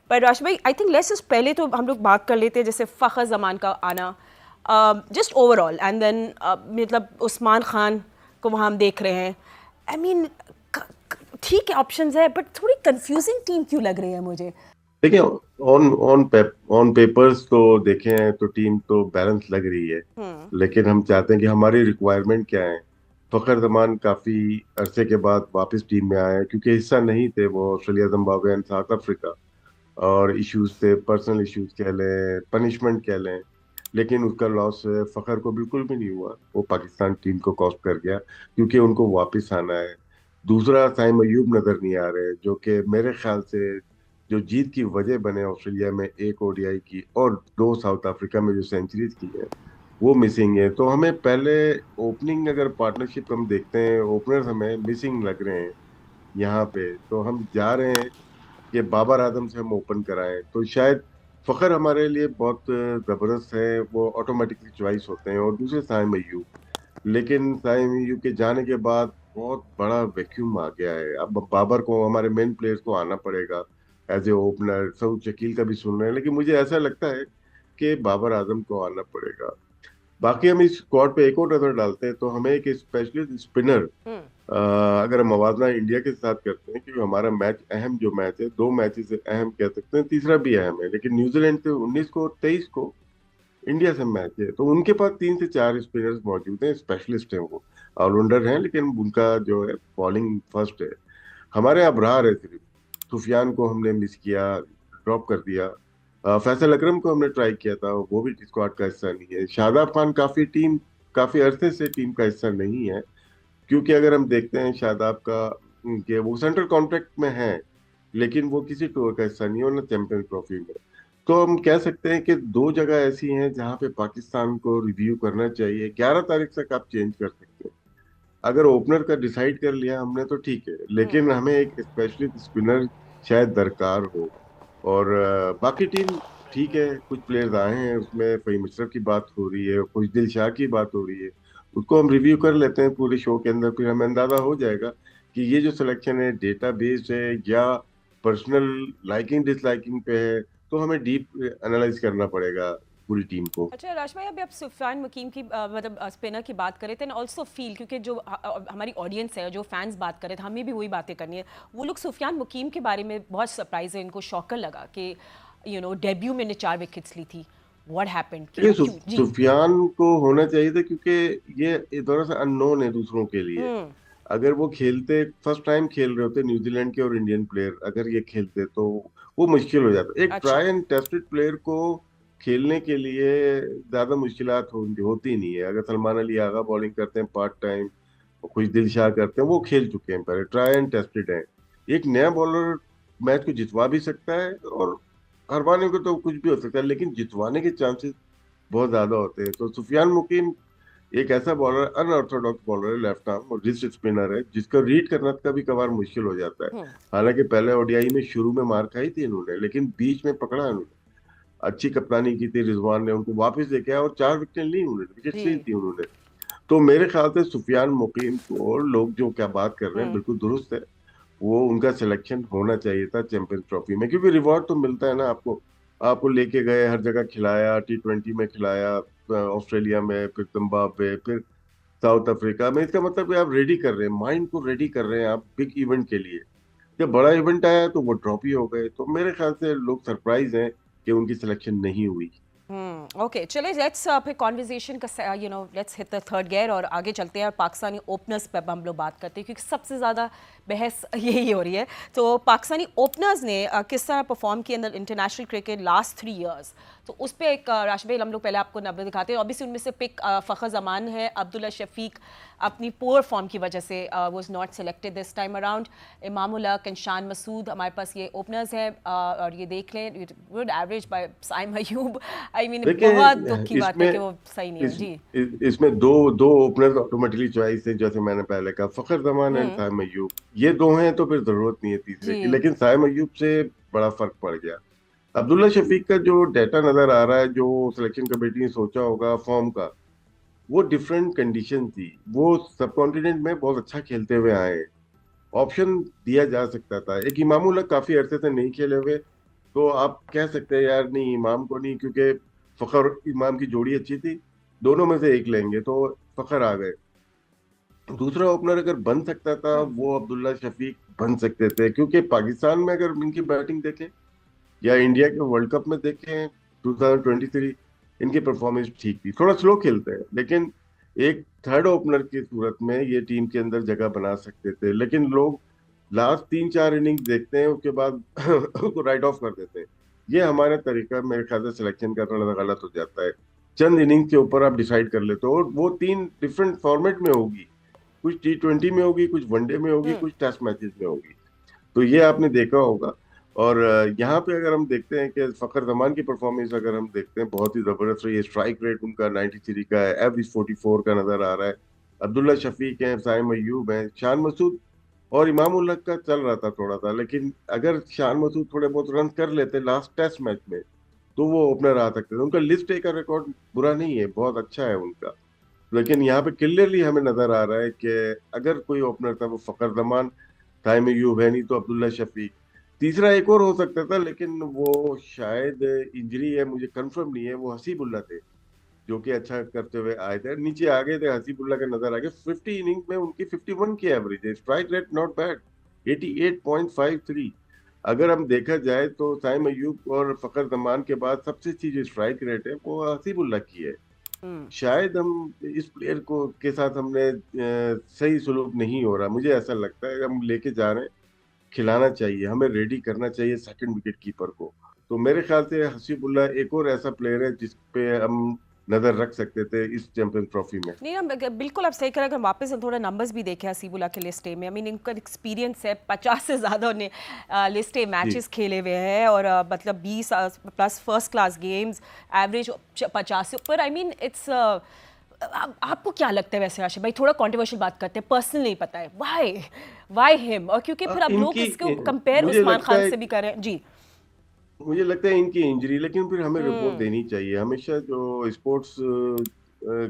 पर राश भाई I think let's पहले तो हम लोग बात कर लेते हैं जैसे फ़खर ज़मान का आना, जस्ट ओवरऑल, एंड देन मतलब उस्मान खान को वहाँ हम देख रहे हैं। आई मीन ठीक है ऑप्शंस है, बट थोड़ी कंफ्यूजिंग टीम क्यों लग रही है मुझे? देखिए, ऑन पेपर्स तो देखें तो टीम तो बैलेंस लग रही है। हम्म। लेकिन हम चाहते हैं कि हमारी रिक्वायरमेंट क्या है। फखर जमान काफी अरसे के बाद वापस टीम में आए हैं, क्योंकि हिस्सा नहीं थे वो Australia, Zimbabwe and south Africa. और इश्यूज थे, पर्सनल इश्यूज कह लें, पनिशमेंट कह लें। लेकिन उसका लॉस फखर को बिल्कुल भी नहीं हुआ, वो पाकिस्तान टीम को कॉस्ट कर गया, क्योंकि उनको वापस आना है। दूसरा, साइम अयूब नजर नहीं आ रहे, जो कि मेरे ख्याल से जो जीत की वजह बने ऑस्ट्रेलिया में एक ओडीआई की और दो साउथ अफ्रीका में जो सेंचुरीज की है, वो मिसिंग है। तो हमें पहले ओपनिंग अगर पार्टनरशिप हम देखते हैं, ओपनर्स हमें मिसिंग लग रहे हैं यहाँ पे। तो हम जा रहे हैं कि बाबर आजम से हम ओपन कराएं, तो शायद फखर हमारे लिए बहुत जबरदस्त है, वो ऑटोमेटिकली चॉइस होते हैं। और दूसरे साइम अय्यूब, लेकिन साइम अय्यूब के जाने के बाद बहुत बड़ा वैक्यूम आ गया है। अब बाबर को, हमारे मेन प्लेयर्स को आना पड़ेगा as a opener. Saud Shakeel का भी सुन रहे हैं, लेकिन मुझे ऐसा लगता है कि बाबर आजम को आना पड़ेगा। बाकी हम इस स्क्वाड पे एक और नजर डालते हैं, तो हमें एक स्पेशलिस्ट स्पिनर, हम्म। अगर हम मवाजना इंडिया के साथ करते हैं, क्योंकि हमारा मैच अहम जो मैच है, दो मैचेस से अहम कह सकते हैं, तीसरा भी अहम है। लेकिन न्यूजीलैंड से 19 को और 23 को इंडिया से मैच है, तो उनके पास 3 से 4 स्पिनर्स मौजूद हैं, स्पेशलिस्ट हैं वो। ऑलराउंडर हैं, लेकिन उनका जो है बॉलिंग फर्स्ट है। हमारे अबरार है सिर्फ। सुफियान को हमने मिस किया, ड्रॉप कर दिया। फैसल अकरम को हमने ट्राई किया था, वो भी स्क्वाड का हिस्सा नहीं है। शादाब खान काफी अरसे से टीम का हिस्सा नहीं है, क्योंकि अगर हम देखते हैं शादाब का, कि वो सेंट्रल कॉन्ट्रैक्ट में है, लेकिन वो किसी टूर का हिस्सा नहीं है, और ना चैंपियंस ट्रॉफी में। तो हम कह सकते हैं कि दो जगह ऐसी हैं जहां पे पाकिस्तान को रिव्यू करना चाहिए। 11 तारीख तक आप चेंज कर सकते हैं। अगर ओपनर का डिसाइड कर लिया हमने तो ठीक है, हम्म। लेकिन हमें एक स्पेशलिस्ट स्पिनर शायद दरकार हो। और बाकी टीम ठीक है, कुछ प्लेयर्स आए हैं, उसमें फहीम अशरफ की बात हो रही है, कुछ दिलशाह की बात हो रही है। उसको हम रिव्यू कर लेते हैं पूरे शो के अंदर, फिर हमें अंदाजा हो जाएगा कि ये जो सिलेक्शन है डेटा बेस्ड है या पर्सनल लाइकिंग डिसलाइकिंग पे है। तो हमें डीप एनालाइज करना पड़ेगा पूरी टीम को। अच्छा राज भाई, अभी आप सुफियान मुकीम की मतलब स्पिनर की बात करें थे, ऑल्सो फील क्योंकि जो हमारी ऑडियंस है, जो फैंस बात कर रहे थे, हमें भी वही बातें करनी है। वो लोग सुफियान मुकीम के बारे में बहुत सरप्राइज है, इनको शॉकर लगा कि डेब्यू में ने 4 विकेट्स ली थी। व्हाट हैपेंड, देखिए, क्यों जी? सुफियान को होना चाहिए था, क्योंकि ये थोड़ा सा अननोन है दूसरों के लिए। हम्म। अगर वो खेलते, फर्स्ट टाइम खेल रहे होते न्यूजीलैंड के और इंडियन प्लेयर, अगर ये खेलते तो वो मुश्किल हो जाता। एक अच्छा। ट्राई एंड टेस्टेड प्लेयर को खेलने के लिए ज्यादा मुश्किलात होती नहीं है। अगर सलमान अली आगा बॉलिंग करते हैं पार्ट टाइम, कुछ दिलशाह करते हैं, वो खेल चुके हैं पहले, ट्राई एंड टेस्टेड है। एक नया बॉलर मैच को जितवा भी सकता है, और हरवाने को तो कुछ भी हो सकता है, लेकिन जितवाने के चांसेस बहुत ज्यादा होते हैं। तो सुफियान मुकीम एक ऐसा बॉलर, अनऑर्थोडॉक्स बॉलर है, लेफ्ट आर्म और रिस्ट स्पिनर है, जिसका रीड करना कभी कभार मुश्किल हो जाता है। हम्म। हालांकि पहले ओडीआई में शुरू में मार खाई थी इन्होंने, लेकिन बीच में पकड़ा है उन्होंने। अच्छी कप्तानी की थी, रिजवान ने उनको वापस लेके आया और 4 विकेट ली उन्होंने, विकेट ली जी। थी उन्होंने। तो मेरे ख्याल से सुफियान मुकीम को लोग जो क्या बात कर रहे हैं हम्म। बिल्कुल दुरुस्त है। वो उनका सिलेक्शन होना चाहिए था चैंपियंस ट्रॉफी में, क्योंकि रिवॉर्ड तो मिलता है ना आपको। आपको लेके गए, हर जगह खिलाया, T20 में खिलाया, ऑस्ट्रेलिया में, फिर जिम्बाब्वे, फिर साउथ अफ्रीका में। इसका मतलब कि आप रेडी कर रहे हैं, माइंड को रेडी कर रहे हैं आप बिग इवेंट के लिए। जब बड़ा इवेंट आया तो वो ड्रॉप ही हो गए। तो मेरे ख्याल से लोग सरप्राइज हैं कि उनकी सिलेक्शन नहीं हुई। ओके, चलिए लेट्स फिर कॉन्वर्जेशन का let's hit the third gear और आगे चलते हैं। और पाकिस्तानी ओपनर्स पर हम लोग बात करते हैं, क्योंकि सबसे ज़्यादा बहस यही हो रही है। तो पाकिस्तानी ओपनर्स ने किस तरह परफॉर्म किया अंदर इंटरनेशनल क्रिकेट लास्ट 3 इयर्स, तो उस पर एक राशिद भाई हम लोग पहले आपको नंबर दिखाते हैं। ऑब्वियसली उनमें से पिक फ़खर जमान है। अब्दुल्ला शफीक अपनी पुअर फॉर्म की वजह से was not selected this time around. Imamul Haq and Shan Masood हमारे पास ये ओपनर्स हैं। और ये देख लें, good average by Saim Ayub. I mean बहुत दुख देखिए, की बात है कि वो सही नहीं है इस, जी। इसमें दो दो ओपनर्स ऑटोमेटिकली चॉइस है, जैसे मैंने पहले कहा, फखर जमान एंड हम्म। साइम अय्यूब। ये दो हैं तो फिर जरूरत नहीं है तीसरे की, जी। लेकिन साइम अय्यूब से बड़ा फर्क पड़ गया। अब्दुल्ला शफीक का जो डेटा नजर आ रहा है, जो सिलेक्शन कमेटी ने सोचा होगा फॉर्म का, वो डिफरेंट कंडीशन थी। वो सब कॉन्टिनेंट में बहुत अच्छा खेलते हुए आए, ऑप्शन दिया जा सकता था। एक इमामुल हक काफी अरसे से नहीं खेले हुए, तो आप कह सकते हैं यार नहीं इमाम को नहीं, क्योंकि फखर और इमाम की जोड़ी अच्छी थी, दोनों में से एक लेंगे, तो फखर आ गए। दूसरा ओपनर अगर बन सकता था हम्म वो अब्दुल्ला शफीक बन सकते थे, क्योंकि पाकिस्तान में अगर इनकी बैटिंग देखें या इंडिया के वर्ल्ड कप में देखें 2023, इनकी परफॉर्मेंस ठीक थी, थोड़ा स्लो खेलते हैं, लेकिन एक थर्ड ओपनर की सूरत में ये टीम के अंदर जगह बना सकते थे। लेकिन लोग लास्ट 3-4 इनिंग्स देखते हैं उसके बाद उसको राइट ऑफ कर देते हैं। ये हमारा तरीका मेरे ख्याल से सिलेक्शन का थोड़ा सा गलत हो जाता है। चंद इनिंग्स के ऊपर आप डिसाइड कर लेते हो, और वो तीन डिफरेंट फॉर्मेट में होगी, कुछ T20 में होगी, कुछ वनडे में होगी, हम्म कुछ टेस्ट मैचेस में होगी। तो ये आपने देखा होगा। और यहाँ पे अगर हम देखते हैं कि फखर जमान की परफॉर्मेंस अगर हम देखते हैं, बहुत ही जबरदस्त रही है। स्ट्राइक रेट उनका 93 का है, एवरेज 44 का नजर आ रहा है। अब्दुल्ला शफीक है, साइम अयूब है, शान मसूद और इमाम उल हक का चल रहा था थोड़ा सा, लेकिन अगर शान मसूद थोड़े बहुत रन कर लेते लास्ट टेस्ट मैच में तो वो ओपनर आ सकते थे। उनका लिस्ट ए का रिकॉर्ड बुरा नहीं है, बहुत अच्छा है उनका। लेकिन यहाँ पे क्लियरली हमें नजर आ रहा है कि अगर कोई ओपनर था वो फखर जमान, टाइम अयूब है, नहीं तो अब्दुल्ला शफीक। तीसरा एक और हो सकता था, लेकिन वो शायद इंजरी है, मुझे कंफर्म नहीं है, वो हसीबुल्ला थे जो कि अच्छा करते हुए आए थे, नीचे आ गए थे। हसीबुल्ला का नजर आ गया, 50 इनिंग में उनकी 51 की एवरेज है, स्ट्राइक रेट नॉट बैड 88.53। अगर हम देखा जाए तो साइम अयूब और फखर जमान के बाद सबसे अच्छी जो स्ट्राइक रेट है वो हसीबुल्ला की है। हम्म शायद हम इस प्लेयर को के साथ हमने सही सलूक नहीं हो रहा, मुझे ऐसा लगता है। हम लेके जा रहे हैं, खिलाना चाहिए, हमें रेडी करना चाहिए सेकंड विकेट कीपर को। तो मेरे ख्याल से हसीबुल्ला एक और ऐसा प्लेयर है जिस पे हम नजर रख सकते थे इस चैंपियंस ट्रॉफी में। नहीं हम बिल्कुल आप सही करें। अगर वापस हम थोड़ा नंबर्स भी देखें हसीबुल्ला के लिस्ट ए में, आई मीन इनका एक्सपीरियंस है, 50 से ज़्यादा उन्हें लिस्ट ए जी। मैचेस खेले हुए हैं, और मतलब 20 plus first class games, average 50 से ऊपर। आई मीन इट्स आपको क्या लगता है वैसे आशिफ भाई, थोड़ा कंट्रोवर्शियल बात करते हैं, पर्सनल नहीं पता है व्हाई व्हाई हिम, और क्योंकि फिर अब लोग इनकी इसको कंपेयर मुझे उस्मान लगता खान है, से भी कर रहे हैं जी। इनकी इंजरी, लेकिन फिर हमें रिपोर्ट हम्म देनी चाहिए हमेशा। जो स्पोर्ट्स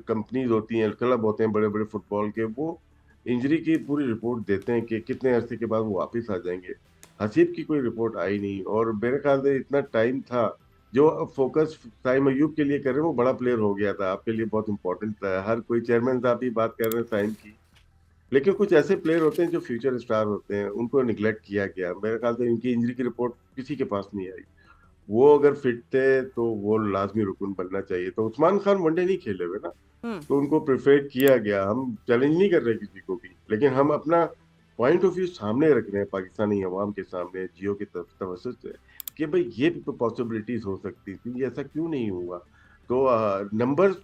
कंपनीज होती हैं, क्लब होते हैं बड़े बड़े फुटबॉल के, वो इंजरी की पूरी रिपोर्ट देते हैं कि कितने अरसे के बाद वो वापस आ जाएंगे। हसीब की कोई रिपोर्ट आई नहीं, और मेरे ख्याल से इतना टाइम था। जो फोकस साइम अयूब के लिए कर रहे हैं वो बड़ा प्लेयर हो गया था, आपके लिए बहुत इंपॉर्टेंट था, हर कोई चेयरमैन साहब भी बात कर रहे हैं साइम की। लेकिन कुछ ऐसे प्लेयर होते हैं जो फ्यूचर स्टार होते हैं, उनको निगलेक्ट किया गया। मेरे ख्याल से इनकी इंजरी की रिपोर्ट किसी के पास नहीं आई। वो अगर फिट थे तो वो लाजमी रुकन बनना चाहिए। तो उस्मान खान वनडे नहीं खेले हुए ना, हम्म तो उनको प्रिफेयर किया गया। हम चैलेंज नहीं कर रहे किसी को भी, लेकिन हम अपना पॉइंट ऑफ व्यू सामने रख रहे हैं पाकिस्तानी अवाम के सामने, जियो की तवसत से, कि भाई ये भी तो पॉसिबिलिटीज हो सकती थी, ऐसा क्यों नहीं हुआ। तो नंबर्स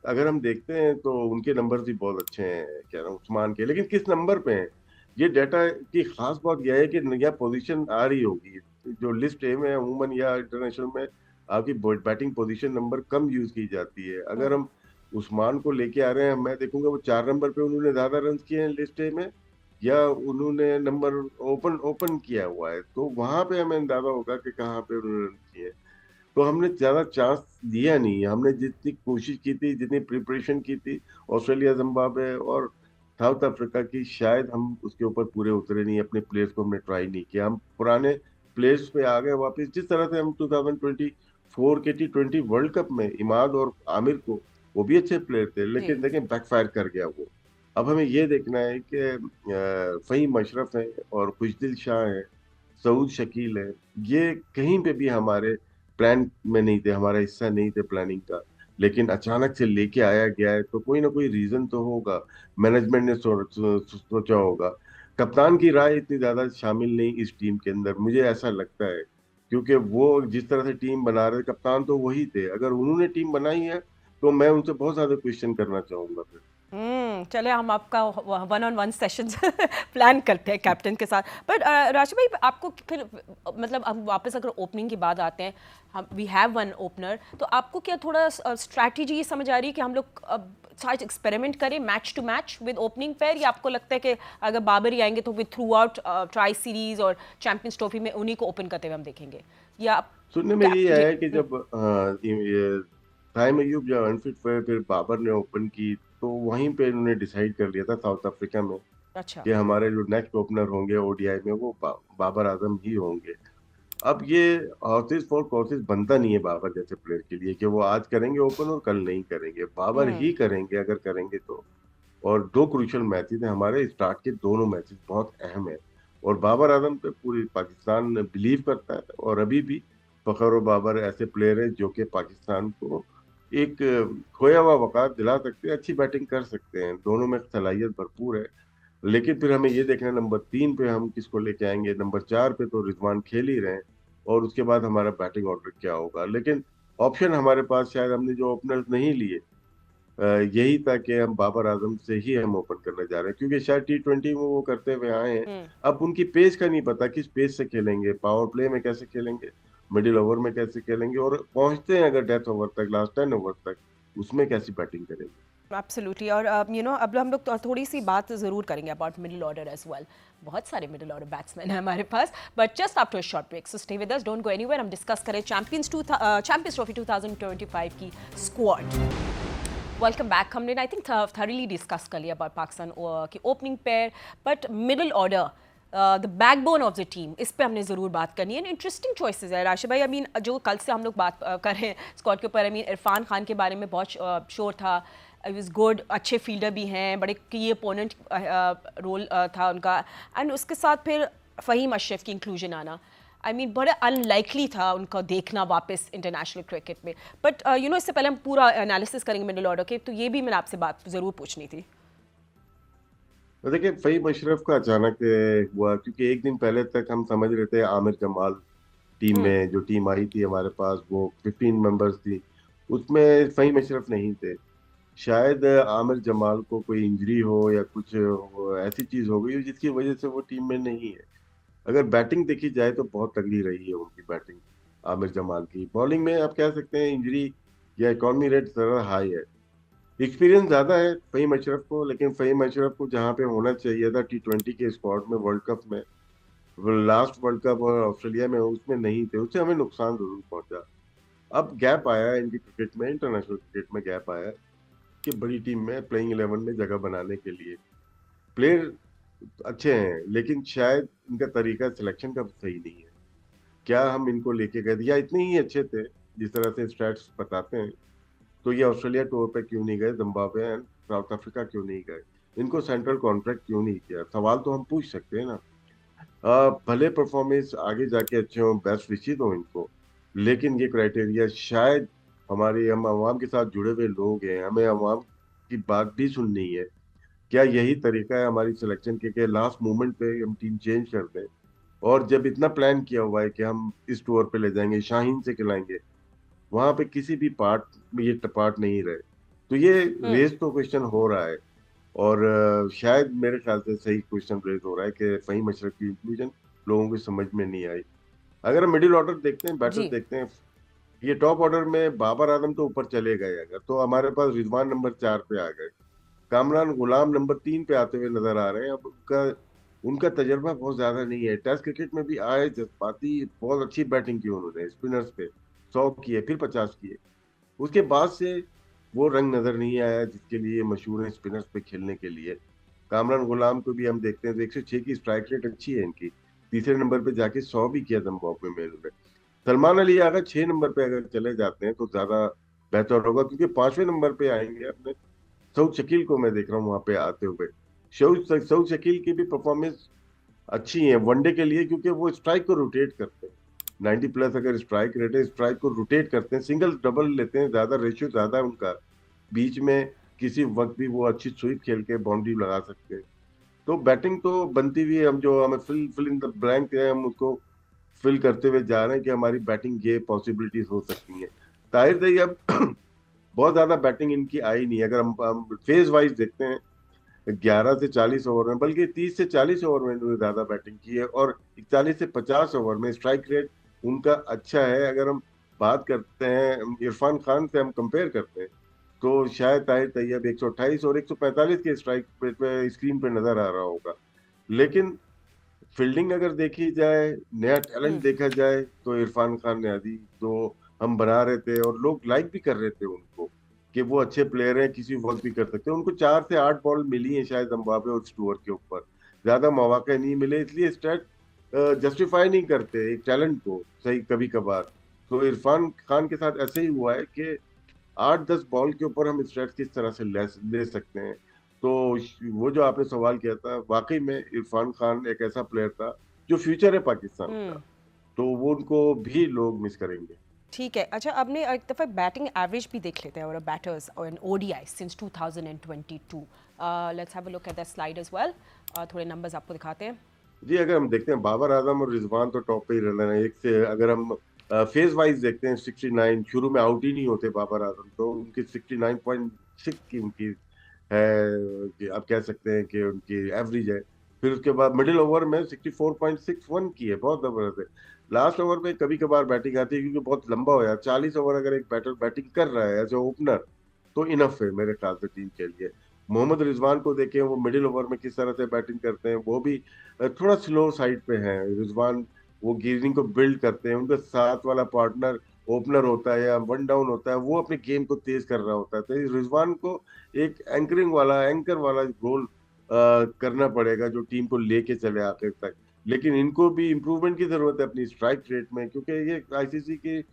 अगर हम देखते हैं तो उनके नंबर्स भी बहुत अच्छे हैं, क्या नाम उस्मान के, लेकिन किस नंबर पे हैं। ये डाटा की खास बात यह है कि नया पोजीशन आ रही होगी जो लिस्ट ए में है, अमूमन या इंटरनेशनल में आपकी बैटिंग पोजीशन नंबर कम यूज की जाती है। अगर हम्म हम उस्मान को लेके आ रहे हैं, मैं देखूंगा वो 4 नंबर पे उन्होंने ज्यादा रन किए हैं लिस्ट ए में, या उन्होंने नंबर ओपन ओपन किया हुआ है, तो वहां पे हमें अंदाजा होगा कि कहाँ पे उन्होंने रन किए हैं। तो हमने ज्यादा चांस दिया नहीं, हमने जितनी कोशिश की थी, जितनी प्रिपरेशन की थी ऑस्ट्रेलिया, जिम्बाब्वे और साउथ अफ्रीका की, शायद हम उसके ऊपर पूरे उतरे नहीं, अपने प्लेयर्स को हमने ट्राई नहीं किया। हम पुराने प्लेयर्स पे आ गए वापस, जिस तरह से हम 2024 के T20 वर्ल्ड कप में इमाद और आमिर को, वो भी अच्छे प्लेयर थे, जी लेकिन देखें बैकफायर कर गया वो। अब हमें ये देखना है कि फहीम अशरफ है और खुशदिल शाह है, सऊद शकील है, ये कहीं पे भी हमारे प्लान में नहीं थे, हमारा हिस्सा नहीं थे प्लानिंग का, लेकिन अचानक से लेके आया गया है, तो कोई ना कोई रीजन तो होगा। मैनेजमेंट ने सोचा होगा। कप्तान की राय इतनी ज्यादा शामिल नहीं इस टीम के अंदर, मुझे ऐसा लगता है, क्योंकि वो जिस तरह से टीम बना रहे, कप्तान तो वही थे, अगर उन्होंने टीम बनाई है तो मैं उनसे बहुत ज्यादा क्वेश्चन करना चाहूंगा फिर। चले हम आपका one on one session plan करते हैं कैप्टन के साथ। बट राशि भाई आपको फिर मतलब हम वापस अगर ओपनिंग की बात आते हैं, हम वी हैव वन ओपनर, तो आपको क्या थोड़ा स्ट्रैटेजी समझ आ रही है कि हम लोग शायद एक्सपेरिमेंट करें match to match with opening pair, या आपको लगता है कि अगर बाबर ही आएंगे तो with through out tri series और चैंपियंस ट्रॉफी में उन्हीं को ओपन करते हुए हम देखेंगे, या सुनने में कैप ये जी आया कि जब साइम अयूब जब अनफिट हुए, फिर बाबर ने ओपन की, तो वहीं पे इन्होंने डिसाइड कर लिया था साउथ अफ्रीका में अच्छा कि हमारे जो नेक्स्ट ओपनर होंगे ओडीआई में वो बाबर आजम ही होंगे। अब ये हॉर्सेस फॉर कोर्सेज बनता नहीं है बाबर जैसे प्लेयर के लिए कि वो आज करेंगे ओपन और कल नहीं करेंगे। बाबर हम्म। ही करेंगे अगर करेंगे तो। और दो क्रूशियल मैचेस हैं हमारे, स्टार्ट के दोनों मैचेस बहुत अहम है। और बाबर आजम पे पूरी पाकिस्तान बिलीव करता है, और अभी भी फखर और बाबर ऐसे प्लेयर है जो कि पाकिस्तान को एक खोया हुआ वकार दिला सकते हैं, अच्छी बैटिंग कर सकते हैं, दोनों में सलाहियत भरपूर है। लेकिन फिर हमें ये देखना है नंबर 3 पे हम किसको लेके आएंगे, नंबर 4 पे तो रिजवान खेल ही रहे हैं, और उसके बाद हमारा बैटिंग ऑर्डर क्या होगा। लेकिन ऑप्शन हमारे पास, शायद हमने जो ओपनर्स नहीं लिए, यही था कि हम बाबर आजम से ही हम ओपन करने जा रहे हैं, क्योंकि शायद T20 में वो करते हुए आए हैं। हम्म। अब उनकी पेस का नहीं पता किस पेस से खेलेंगे, पावर प्ले में कैसे खेलेंगे, मिडिल ओवर में कैसे खेलेंगे, और पहुंचते हैं अगर डेथ ओवर तक, लास्ट 10 ओवर तक, उसमें कैसी बैटिंग करेंगे। एब्सोल्युटली। और अब हम लोग थोड़ी सी बात ज़रूर करेंगे about middle order as well. बहुत सारे मिडिल ऑर्डर बैट्समैन हैं हमारे पास, but just after short break, so stay with us, don't go anywhere. हम डिस्कस करें चैंपियंस ट्रॉफी 2025 की स्क्वाड। Welcome back. हमने आई थिंक थॉरली डिस्कस कर लिया अबाउट पाकिस्तान की opening pair, but middle order, the backbone of the team, इस पे हमने ज़रूर बात करनी है। इंटरेस्टिंग चॉइसेस है राशिद भाई। आई मीन जो कल से हम लोग बात कर रहे हैं स्क्वाड के ऊपर, आई मीन इरफान खान के बारे में बहुत शोर था, इज गुड, अच्छे फील्डर भी हैं, बड़े की अपोनेंट रोल था उनका, एंड उसके साथ फिर फ़हीम अशरफ की इंक्लूजन आना, आई मीन बड़ा अनलाइकली था उनका देखना वापस इंटरनेशनल क्रिकेट में। बट इससे पहले हम पूरा एनालिसिस करेंगे मिडिल ऑर्डर के, तो ये भी मैंने आपसे बात ज़रूर पूछनी थी। तो देखिए, फ़हीम अशरफ का अचानक हुआ, क्योंकि एक दिन पहले तक हम समझ रहे थे आमिर जमाल टीम हम्म। में, जो टीम आई थी हमारे पास वो 15 मेंबर्स थी, उसमें फ़हीम अशरफ नहीं थे। शायद आमिर जमाल को कोई इंजरी हो या कुछ ऐसी चीज हो गई हो जिसकी वजह से वो टीम में नहीं है। अगर बैटिंग देखी जाए तो बहुत तगड़ी रही है उनकी बैटिंग। आमिर जमाल की बॉलिंग में आप कह सकते हैं इंजरी या इकॉनमी रेट जरा हाई है। एक्सपीरियंस ज्यादा है फ़हीम अशरफ को, लेकिन फ़हीम अशरफ को जहाँ पे होना चाहिए था T20 के स्क्वाड में, वर्ल्ड कप में, लास्ट वर्ल्ड कप और ऑस्ट्रेलिया में, उसमें नहीं थे, उससे हमें नुकसान जरूर पहुंचा। अब गैप आया है इनकी क्रिकेट में, इंटरनेशनल क्रिकेट में गैप आया है कि बड़ी टीम में प्लेइंग 11 में जगह बनाने के लिए। प्लेयर अच्छे हैं, लेकिन शायद इनका तरीका सिलेक्शन का सही नहीं है। क्या हम इनको लेके गए थे, या इतने ही अच्छे थे जिस तरह से स्टैट्स बताते हैं, तो ये ऑस्ट्रेलिया टूर पे क्यों नहीं गए, जिम्बाब्वे एंड साउथ अफ्रीका क्यों नहीं गए, इनको सेंट्रल कॉन्ट्रैक्ट क्यों नहीं किया? सवाल तो हम पूछ सकते हैं ना। भले परफॉर्मेंस आगे जाके अच्छे हों, बेस्ट विशिज हो इनको, लेकिन ये क्राइटेरिया शायद हमारे, हम अवाम के साथ जुड़े हुए लोग हैं, हमें अवाम की बात भी सुननी है। क्या यही तरीका है हमारी सिलेक्शन के लास्ट मोमेंट पे हम टीम चेंज कर दें? और जब इतना प्लान किया हुआ है कि हम इस टूर पे ले जाएंगे, शाहीन से खिलाएंगे, वहां पे किसी भी पार्ट में ये पार्ट नहीं रहे, तो ये हम्म। रेस तो क्वेश्चन हो रहा है। और शायद मेरे ख्याल से सही क्वेश्चन रेज हो रहा है कि फ़हीम अशरफ की इंक्लूजन लोगों की समझ में नहीं आई। अगर हम मिडिल ऑर्डर देखते हैं, बैटर जी। देखते हैं, ये टॉप ऑर्डर में बाबर आजम तो ऊपर चले गए, अगर तो हमारे पास रिजवान नंबर 4 पे आ गए, कामरान गुलाम नंबर 3 पे आते हुए नजर आ रहे हैं। अब उनका उनका तजर्बा बहुत ज्यादा नहीं है, टेस्ट क्रिकेट में भी आए जज्बाती, बहुत अच्छी बैटिंग की उन्होंने स्पिनर्स पे, 100 किए फिर 50 किए, उसके बाद से वो रंग नजर नहीं आया जिसके लिए मशहूर है स्पिनर्स पे खेलने के लिए। कामरान गुलाम को भी हम देखते हैं तो 106 की स्ट्राइक रेट अच्छी है इनकी, तीसरे नंबर पे जाके 100 भी किया जिम्बाब्वे में इन्होंने। सलमान अली अगर 6 नंबर पे अगर चले जाते हैं तो ज्यादा बेहतर होगा, क्योंकि 5वें नंबर पे आएंगे अपने सऊद शकील को मैं देख रहा हूँ वहां पे आते हुए। सऊद शकील की भी परफॉर्मेंस अच्छी है वनडे के लिए, क्योंकि वो स्ट्राइक को रोटेट करते हैं। 90 प्लस अगर स्ट्राइक रेट है, स्ट्राइक को रोटेट करते हैं, सिंगल डबल लेते हैं, ज्यादा रेशियो ज्यादा है उनका, बीच में किसी वक्त भी वो अच्छी स्वीप खेल के बाउंड्री लगा सकते हैं। तो बैटिंग तो बनती हुई है, हम जो हमें fill fill in the blank है, हम उसको फिल करते हुए जा रहे हैं कि हमारी बैटिंग ये पॉसिबिलिटीज हो सकती हैं। ताहिर तैयब बहुत ज्यादा बैटिंग इनकी आई नहीं, अगर हम फेज वाइज देखते हैं, 11 से 40 ओवर में, बल्कि 30 से 40 ओवर में इन्होंने ज्यादा बैटिंग की है, और 41 से 50 ओवर में स्ट्राइक रेट उनका अच्छा है। अगर हम बात करते हैं इरफान खान से, हम कंपेयर करते हैं, तो शायद ताहिर तैयब 128 और 145 के स्ट्राइक रेट पे स्क्रीन पे नजर आ रहा होगा। लेकिन फील्डिंग अगर देखी जाए, नया टैलेंट हम्म। देखा जाए, तो इरफान खान ने आदि जो हम बना रहे थे और लोग लाइक भी कर रहे थे उनको कि वो अच्छे प्लेयर हैं, किसी वक्त भी कर सकते हैं, उनको 4 से 8 बॉल मिली हैं शायद जिम्बाब्वे और स्टुअर्ट के ऊपर, ज्यादा मौके नहीं मिले, इसलिए स्टैट जस्टिफाई नहीं करते एक टैलेंट को सही कभी कभार। तो इरफान खान के साथ ऐसे ही हुआ है कि 8-10 बॉल के ऊपर हम स्ट्राइक किस तरह से ले सकते हैं। तो वो जो आपने सवाल किया था, वाकई में इरफान खान एक ऐसा प्लेयर था जो फ्यूचर है पाकिस्तान का, तो वो उनको भी लोग मिस करेंगे। ठीक है। अच्छा, आपने एक दफ़ा बैटिंग एवरेज भी देख लेते हैं और बैटर्स और in ODI since 2022। Let's have a look at that slide as well. थोड़े नंबर्स आपको दिखाते हैं। जी, अगर हम देखते हैं बाबर आजम और रिजवान तो टॉप पे ही रह रहे हैं। एक से अगर हम फेज वाइज देखते हैं, 69 शुरू में आउट ही नहीं होते बाबर आजम, तो उनकी 69.6 की उनकी है, कि आप कह सकते हैं कि उनकी एवरेज है। फिर उसके बाद मिडिल ओवर में 64.61 की है, बहुत जबरदस्त है। लास्ट ओवर में कभी कभार बैटिंग आती है क्योंकि बहुत लंबा हो जाता है। 40 ओवर अगर एक बैटर बैटिंग कर रहा है एज ए ओपनर, तो इनफ है मेरे ख्याल से टीम के लिए। मोहम्मद रिजवान को देखें, वो मिडिल ओवर में किस तरह से बैटिंग करते हैं, वो भी थोड़ा स्लो साइड पे है रिजवान। वो गियरिंग को बिल्ड करते हैं, उनका साथ वाला पार्टनर ओपनर होता है या वन डाउन होता है, वो अपने गेम को तेज कर रहा होता है। तो इस रिजवान को एक एंकर वाला रोल करना पड़ेगा जो टीम को लेके चले आखिर तक। लेकिन इनको भी इम्प्रूवमेंट की जरूरत है अपनी स्ट्राइक रेट में, क्योंकि ये आईसीसी की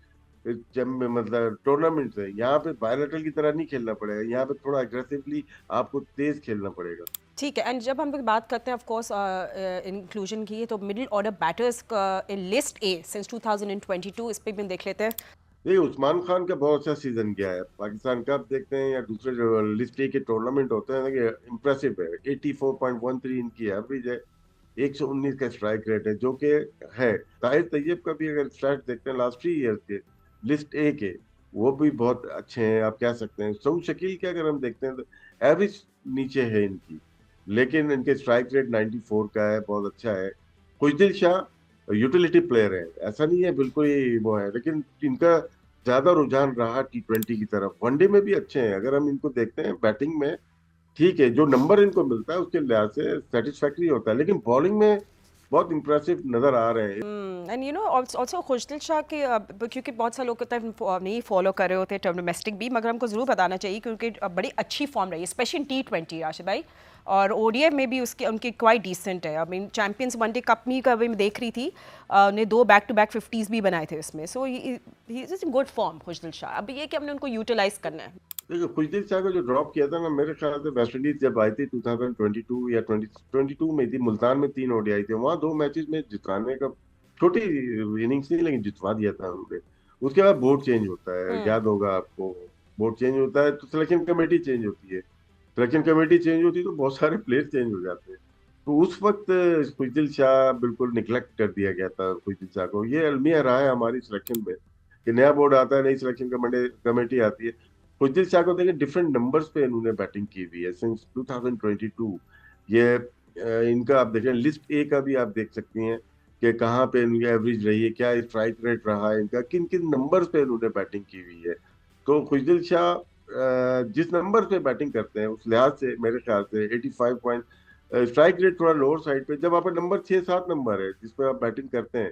जब मतलब टूर्नामेंट है, यहाँ पे बायलैटरल की तरह नहीं खेलना पड़ेगा, यहाँ पे थोड़ा अग्रेसिवली आपको तेज खेलना पड़ेगा। ठीक है। एंड जब हम लोग बात करते हैं ऑफ कोर्स इंक्लूजन की, तो मिडिल ऑर्डर बैटर्स का इन लिस्ट ए सिंस 2022, इस पे भी हम देख लेते हैं। देखिए, उस्मान खान का बहुत अच्छा सीजन गया है पाकिस्तान का। आप देखते हैं या दूसरे जो लिस्ट ए के टूर्नामेंट होते हैं, देखिए इम्प्रेसिव है। 84.13 इनकी एवरेज है, 119 का स्ट्राइक रेट है, जो कि है। ताहिर तैयब का भी अगर स्टैट देखते हैं लास्ट 3 ईयर्स के लिस्ट ए के, वो भी बहुत अच्छे हैं, आप कह सकते हैं। सऊद शकील के अगर हम देखते हैं तो एवरेज नीचे है इनकी, लेकिन इनके स्ट्राइक रेट 94 का है, बहुत अच्छा है। खुशदिल शाह यूटिलिटी प्लेयर है, ऐसा नहीं है बिल्कुल ही वो है, लेकिन इनका ज्यादा रुझान रहा T20 की तरफ। वनडे में भी अच्छे हैं, अगर हम इनको देखते हैं बैटिंग में, ठीक है, जो नंबर इनको मिलता है उसके लिहाज से सेटिस्फैक्ट्री होता है, लेकिन बॉलिंग में बहुत इंप्रेसिव नजर आ रहे हैं। एंड यू नो ऑल्सो खुशदिल शाह के क्योंकि बहुत सारे लोग होता है नहीं फॉलो कर रहे होते डोमेस्टिक भी, मगर हमको ज़रूर बताना चाहिए क्योंकि बड़ी अच्छी फॉर्म रही है स्पेशली T20 राशिद भाई। और ओडीआई में भी उसके उनकी क्वाइट डिसेंट है। I mean champions one day cup में का भी मैं देख रही थी, उन्हें 2 बैक टू बैक 50s भी बनाए थे इसमें। So he is in good form Khushdil Shah. अब ये कि हमने उनको यूटिलाइज करना है। देखो, खुशदिल शाह को जो ड्रॉप किया था ना, मेरे ख्याल से वेस्ट इंडीज जब आई थी 2022 या 2022 में थी, मुल्तान में 3 ओडीआई थे, वहां 2 मैचेस में जिताने का, छोटी इनिंग्स नहीं लेकिन जितवा दिया था उन्होंने। उसके बाद बोर्ड चेंज होता है, याद होगा आपको। बोर्ड चेंज होता है तो सिलेक्शन कमेटी चेंज होती है, सिलेक्शन कमेटी चेंज होती है तो बहुत सारे प्लेयर चेंज हो जाते हैं। तो उस वक्त खुशदिल शाह बिल्कुल निगलेक्ट कर दिया गया था। खुशदिल शाह को ये अलमिया रहा है हमारी सिलेक्शन में कि नया बोर्ड आता है, नई सिलेक्शन कमेटी आती है। खुशदिल शाह को देखिए, डिफरेंट नंबर्स पे इन्होंने बैटिंग की हुई है सिंस 2022। ये इनका आप देखें, लिस्ट ए का भी आप देख सकती हैं कि कहाँ पे इनकी एवरेज रही है, क्या स्ट्राइक रेट रहा है इनका, किन किन नंबर्स पे इन्होंने बैटिंग की हुई है। तो खुशदिल शाह जिस नंबर पे बैटिंग करते हैं उस लिहाज से मेरे ख्याल से 85 पॉइंट, स्ट्राइक रेट थोड़ा लोअर साइड पे। जब आपका नंबर 6-7 नंबर है जिस पे आप बैटिंग करते हैं,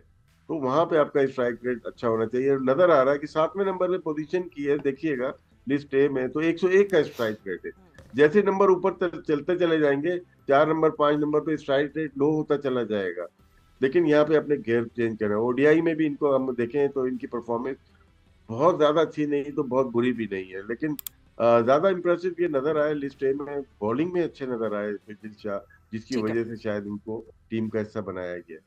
तो वहां पे आपका स्ट्राइक रेट अच्छा होना चाहिए। नजर आ रहा है कि 7वें नंबर पे पोजीशन की है, देखिएगा लिस्ट ए में, तो 101 का स्ट्राइक रेट है। जैसे नंबर ऊपर चलते चले जाएंगे, 4 नंबर 5 नंबर पे स्ट्राइक रेट लो होता चला जाएगा। लेकिन यहाँ पे अपने गेयर चेंज करना है। ओडीआई में भी इनको हम देखें तो इनकी परफॉर्मेंस बहुत ज्यादा अच्छी नहीं तो बहुत बुरी भी नहीं है, लेकिन ज्यादा इंप्रेसिव ये नजर आए लिस्ट ए में। बॉलिंग में अच्छे नजर आए खुशदिल शाह, जिसकी ठीक है। वजह से शायद इनको टीम का हिस्सा बनाया गया।